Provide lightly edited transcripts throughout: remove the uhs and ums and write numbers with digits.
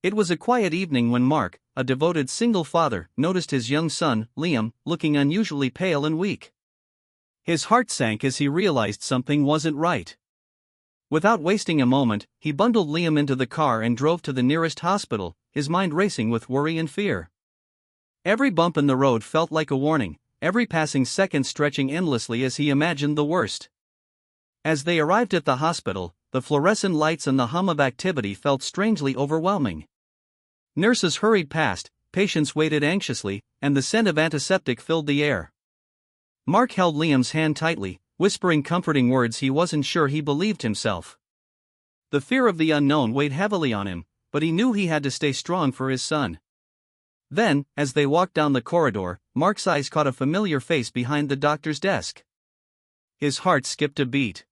It was a quiet evening when Mark, a devoted single father, noticed his young son, Liam, looking unusually pale and weak. His heart sank as he realized something wasn't right. Without wasting a moment, he bundled Liam into the car and drove to the nearest hospital, his mind racing with worry and fear. Every bump in the road felt like a warning, every passing second stretching endlessly as he imagined the worst. As they arrived at the hospital, the fluorescent lights and the hum of activity felt strangely overwhelming. Nurses hurried past, patients waited anxiously, and the scent of antiseptic filled the air. Mark held Liam's hand tightly, whispering comforting words he wasn't sure he believed himself. The fear of the unknown weighed heavily on him, but he knew he had to stay strong for his son. Then, as they walked down the corridor, Mark's eyes caught a familiar face behind the doctor's desk. His heart skipped a beat.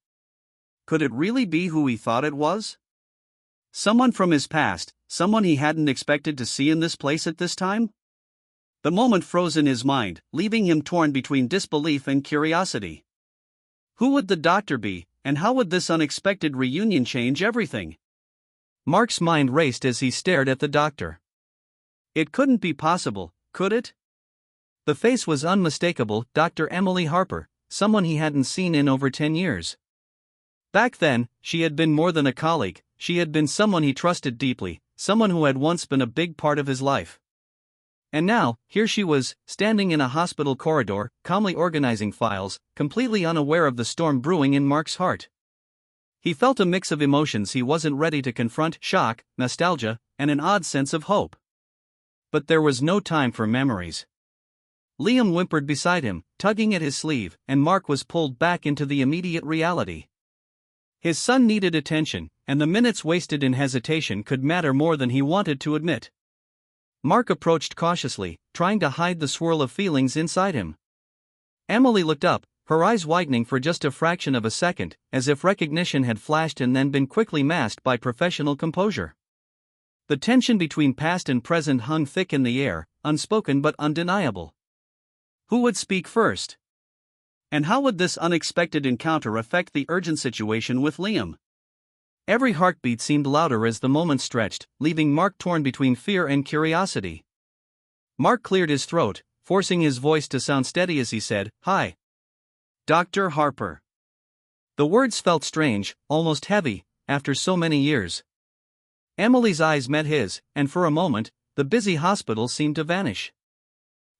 Could it really be who he thought it was? Someone from his past, someone he hadn't expected to see in this place at this time? The moment froze in his mind, leaving him torn between disbelief and curiosity. Who would the doctor be, and how would this unexpected reunion change everything? Mark's mind raced as he stared at the doctor. It couldn't be possible, could it? The face was unmistakable, Dr. Emily Harper, someone he hadn't seen in over 10 years. Back then, she had been more than a colleague, she had been someone he trusted deeply, someone who had once been a big part of his life. And now, here she was, standing in a hospital corridor, calmly organizing files, completely unaware of the storm brewing in Mark's heart. He felt a mix of emotions he wasn't ready to confront: shock, nostalgia, and an odd sense of hope. But there was no time for memories. Liam whimpered beside him, tugging at his sleeve, and Mark was pulled back into the immediate reality. His son needed attention, and the minutes wasted in hesitation could matter more than he wanted to admit. Mark approached cautiously, trying to hide the swirl of feelings inside him. Emily looked up, her eyes widening for just a fraction of a second, as if recognition had flashed and then been quickly masked by professional composure. The tension between past and present hung thick in the air, unspoken but undeniable. Who would speak first? And how would this unexpected encounter affect the urgent situation with Liam? Every heartbeat seemed louder as the moment stretched, leaving Mark torn between fear and curiosity. Mark cleared his throat, forcing his voice to sound steady as he said, "Hi, Dr. Harper." The words felt strange, almost heavy, after so many years. Emily's eyes met his, and for a moment, the busy hospital seemed to vanish.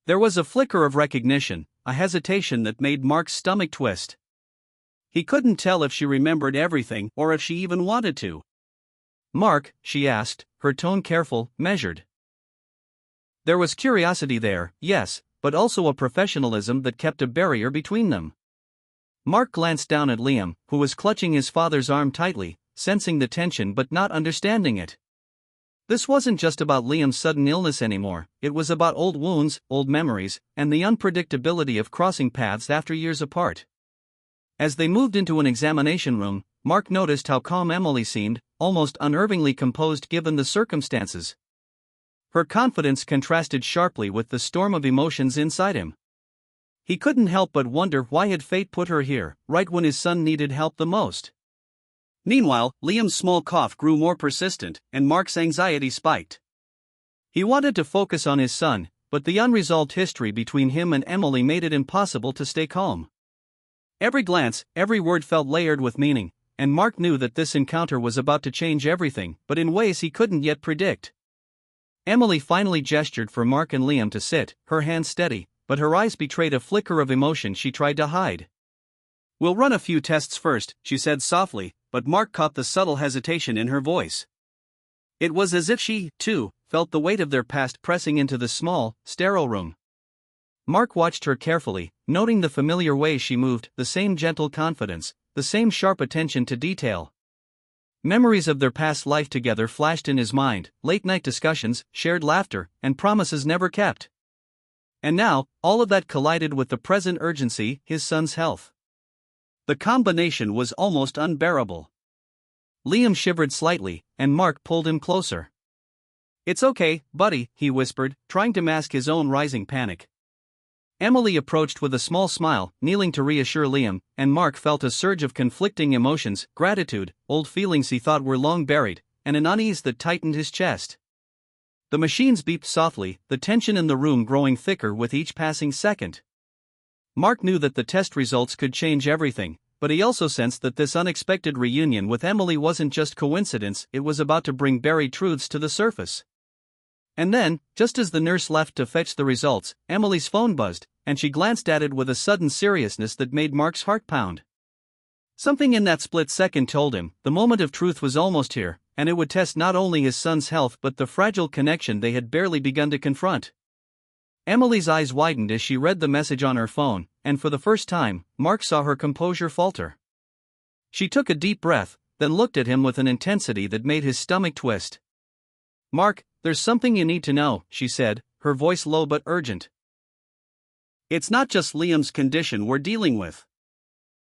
There was a flicker of recognition, a hesitation that made Mark's stomach twist. He couldn't tell if she remembered everything or if she even wanted to. "Mark," she asked, her tone careful, measured. There was curiosity there, yes, but also a professionalism that kept a barrier between them. Mark glanced down at Liam, who was clutching his father's arm tightly, sensing the tension but not understanding it. This wasn't just about Liam's sudden illness anymore, it was about old wounds, old memories, and the unpredictability of crossing paths after years apart. As they moved into an examination room, Mark noticed how calm Emily seemed, almost unnervingly composed given the circumstances. Her confidence contrasted sharply with the storm of emotions inside him. He couldn't help but wonder why had fate put her here, right when his son needed help the most. Meanwhile, Liam's small cough grew more persistent, and Mark's anxiety spiked. He wanted to focus on his son, but the unresolved history between him and Emily made it impossible to stay calm. Every glance, every word felt layered with meaning, and Mark knew that this encounter was about to change everything, but in ways he couldn't yet predict. Emily finally gestured for Mark and Liam to sit, her hands steady, but her eyes betrayed a flicker of emotion she tried to hide. "We'll run a few tests first," she said softly, but Mark caught the subtle hesitation in her voice. It was as if she, too, felt the weight of their past pressing into the small, sterile room. Mark watched her carefully, noting the familiar way she moved, the same gentle confidence, the same sharp attention to detail. Memories of their past life together flashed in his mind, late-night discussions, shared laughter, and promises never kept. And now, all of that collided with the present urgency, his son's health. The combination was almost unbearable. Liam shivered slightly, and Mark pulled him closer. "It's okay, buddy," he whispered, trying to mask his own rising panic. Emily approached with a small smile, kneeling to reassure Liam, and Mark felt a surge of conflicting emotions: gratitude, old feelings he thought were long buried, and an unease that tightened his chest. The machines beeped softly, the tension in the room growing thicker with each passing second. Mark knew that the test results could change everything, but he also sensed that this unexpected reunion with Emily wasn't just coincidence, it was about to bring buried truths to the surface. And then, just as the nurse left to fetch the results, Emily's phone buzzed, and she glanced at it with a sudden seriousness that made Mark's heart pound. Something in that split second told him the moment of truth was almost here, and it would test not only his son's health but the fragile connection they had barely begun to confront. Emily's eyes widened as she read the message on her phone, and for the first time, Mark saw her composure falter. She took a deep breath, then looked at him with an intensity that made his stomach twist. "Mark, there's something you need to know," she said, her voice low but urgent. "It's not just Liam's condition we're dealing with.